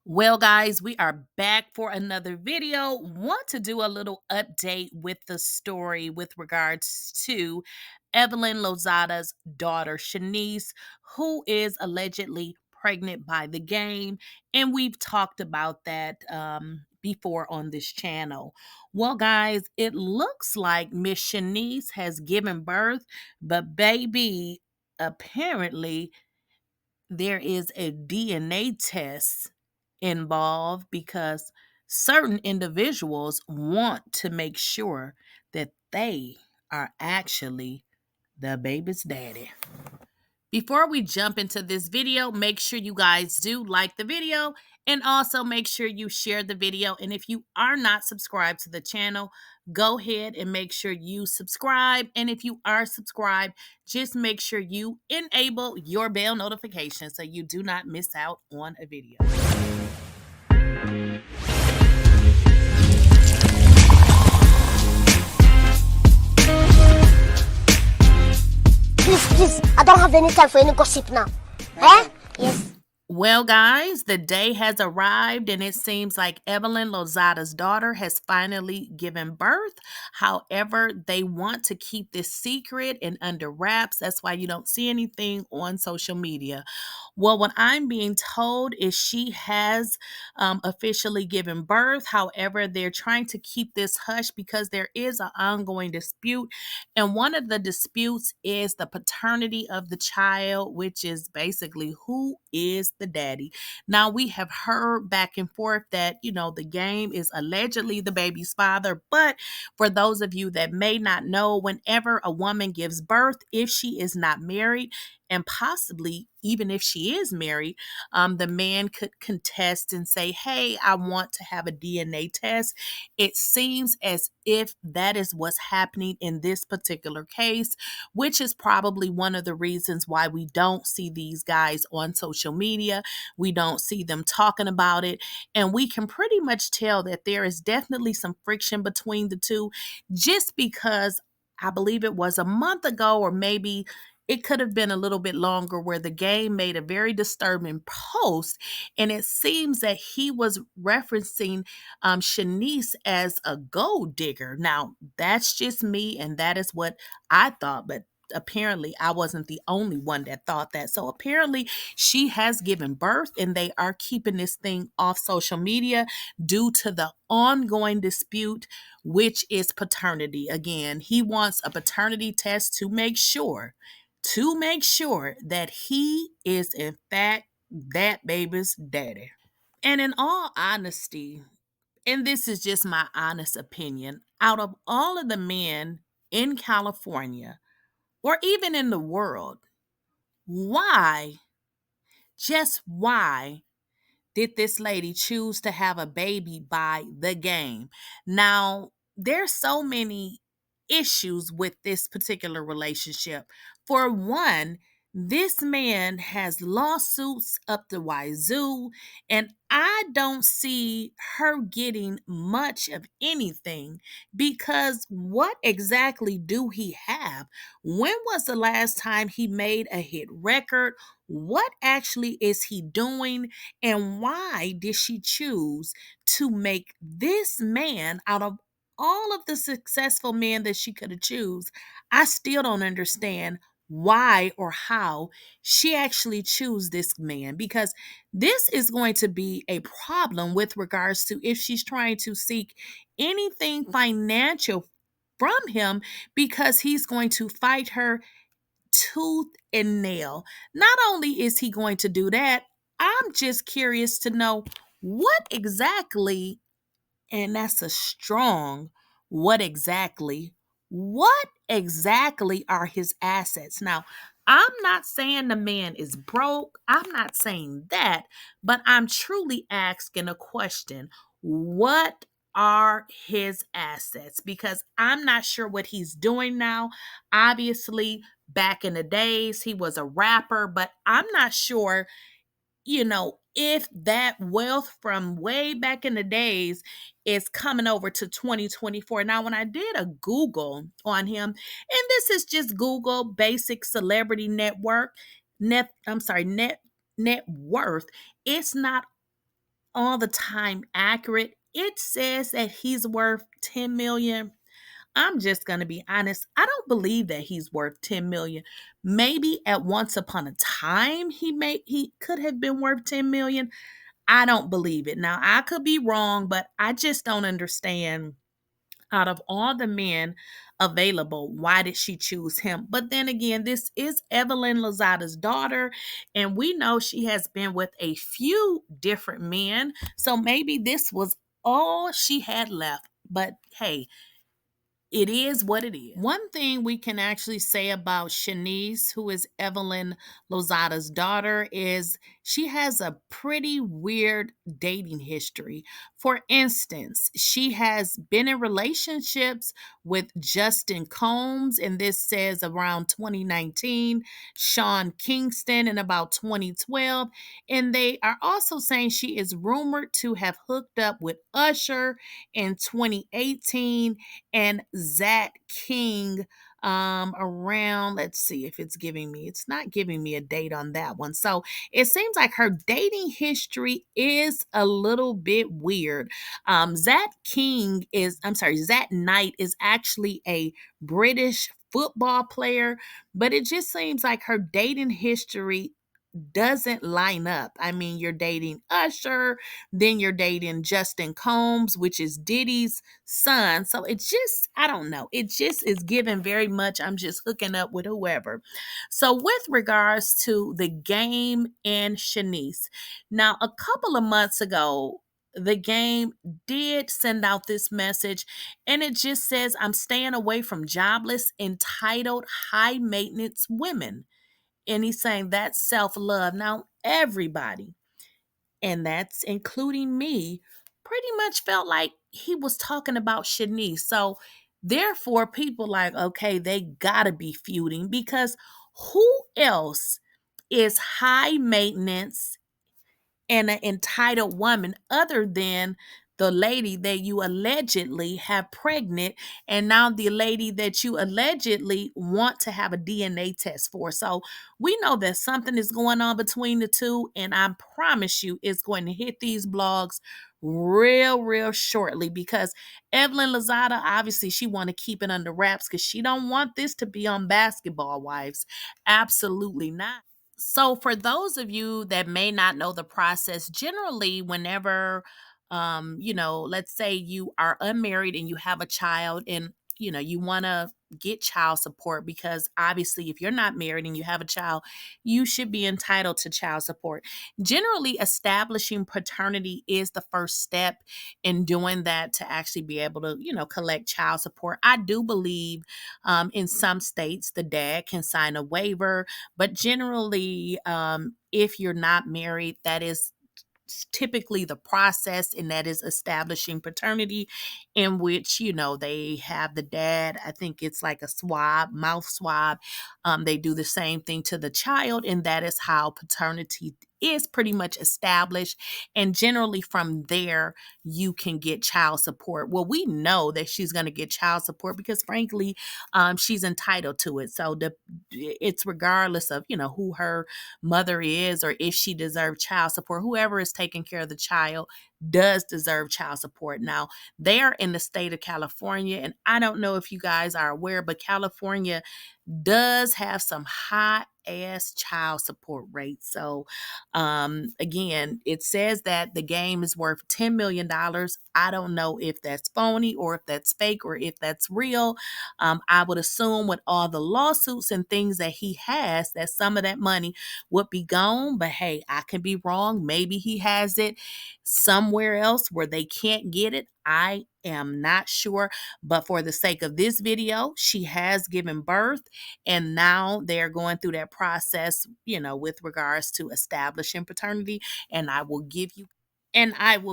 Well, guys, we are back for another video. Want to do a little update with the story with regards to Evelyn Lozada's daughter, Chenise, who is allegedly pregnant by the game. And we've talked about that before on this channel. Well, guys, it looks like Miss Chenise has given birth, but baby, apparently there is a DNA test involved because certain individuals want to make sure that they are actually the baby's daddy. Before we jump into this video, make sure you guys do like the video and also make sure you share the video. And if you are not subscribed to the channel, go ahead and make sure you subscribe. And if you are subscribed, just make sure you enable your bell notification so you do not miss out on a video. Please, I don't have any time for any gossip now. Eh? Yes. Well, guys, the day has arrived and it seems like Evelyn Lozada's daughter has finally given birth. However, they want to keep this secret and under wraps. That's why you don't see anything on social media. Well, what I'm being told is she has officially given birth. However, they're trying to keep this hush because there is an ongoing dispute. And one of the disputes is the paternity of the child, which is basically who is the daddy. Now, we have heard back and forth that, the game is allegedly the baby's father. But for those of you that may not know, whenever a woman gives birth, if she is not married, and possibly even if she is married, the man could contest and say, hey, I want to have a DNA test. It seems as if that is what's happening in this particular case, which is probably one of the reasons why we don't see these guys on social media. We don't see them talking about it. And we can pretty much tell that there is definitely some friction between the two, just because I believe it was a month ago, or maybe it could have been a little bit longer, where the game made a very disturbing post. And it seems that he was referencing Chenise as a gold digger. Now, that's just me, and that is what I thought. But apparently I wasn't the only one that thought that. So apparently she has given birth and they are keeping this thing off social media due to the ongoing dispute, which is paternity. Again, he wants a paternity test to make sure that he is in fact that baby's daddy. And in all honesty, and this is just my honest opinion, out of all of the men in California or even in the world, why, just why did this lady choose to have a baby by the game? Now, there's so many issues with this particular relationship. For one, this man has lawsuits up the wazoo, and I don't see her getting much of anything because what exactly do he have? When was the last time he made a hit record? What actually is he doing? And why did she choose to make this man out of all of the successful men that she could have choose? I still don't understand why or how she actually chose this man, because this is going to be a problem with regards to if she's trying to seek anything financial from him, because he's going to fight her tooth and nail. Not only is he going to do that, I'm just curious to know what exactly, and that's a strong what exactly are his assets. Now, I'm not saying the man is broke. I'm not saying that, but I'm truly asking a question. What are his assets? Because I'm not sure what he's doing now. Obviously, back in the days, he was a rapper, but I'm not sure, if that wealth from way back in the days is coming over to 2024. Now, when I did a Google on him, and this is just Google basic celebrity net worth, it's not all the time accurate. It says that he's worth 10 million. I'm just going to be honest. I don't believe that he's worth 10 million. Maybe at once upon a time he could have been worth 10 million. I don't believe it. Now, I could be wrong, but I just don't understand, out of all the men available, why did she choose him? But then again, this is Evelyn Lozada's daughter, and we know she has been with a few different men. So maybe this was all she had left. But hey, it is what it is. One thing we can actually say about Chenise, who is Evelyn Lozada's daughter, is she has a pretty weird dating history. For instance, she has been in relationships with Justin Combs, and this says around 2019, Sean Kingston in about 2012. And they are also saying she is rumored to have hooked up with Usher in 2018 and Zach King around, let's see if it's not giving me a date on that one. So it seems like her dating history is a little bit weird. Zach Knight is actually a British football player, but it just seems like her dating history doesn't line up. I mean, you're dating Usher, then you're dating Justin Combs, which is Diddy's son. So it's just, I don't know. It just is given very much, I'm just hooking up with whoever. So, with regards to the game and Chenise, now a couple of months ago, the game did send out this message, and it just says, I'm staying away from jobless, entitled, high maintenance women. And he's saying that's self love. Now, everybody, and that's including me, pretty much felt like he was talking about Shanice. So, therefore, people like, okay, they gotta be feuding because who else is high maintenance and an entitled woman other than the lady that you allegedly have pregnant, and now the lady that you allegedly want to have a DNA test for? So we know that something is going on between the two, and I promise you it's going to hit these blogs real shortly, because Evelyn Lozada, obviously she want to keep it under wraps because she don't want this to be on Basketball Wives. Absolutely not. So, for those of you that may not know the process, generally, whenever, let's say you are unmarried and you have a child, and you want to get child support, because obviously, if you're not married and you have a child, you should be entitled to child support. Generally, establishing paternity is the first step in doing that, to actually be able to, collect child support. I do believe in some states the dad can sign a waiver, but generally, if you're not married, that is typically the process, and that is establishing paternity, in which they have the dad, I think it's like a mouth swab. They do the same thing to the child, and that is how paternity is pretty much established. And generally from there, you can get child support. Well, we know that she's going to get child support because frankly, she's entitled to it. So it's regardless of who her mother is, or if she deserves child support. Whoever is taking care of the child does deserve child support. Now, they are in the state of California, and I don't know if you guys are aware, but California does have some high ass child support rates. So again, it says that the game is worth $10 million. I don't know if that's phony or if that's fake or if that's real. I would assume with all the lawsuits and things that he has, that some of that money would be gone. But hey, I can be wrong. Maybe he has it somewhere else where they can't get it. I am not sure. But for the sake of this video, she has given birth, and now they're going through that process, with regards to establishing paternity. And I will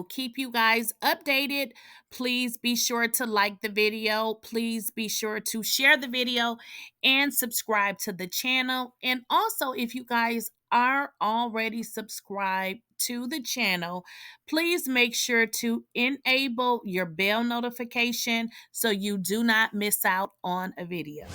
keep you guys updated. Please be sure to like the video. Please be sure to share the video and subscribe to the channel. And also, if you guys are already subscribed to the channel, please make sure to enable your bell notification so you do not miss out on a video.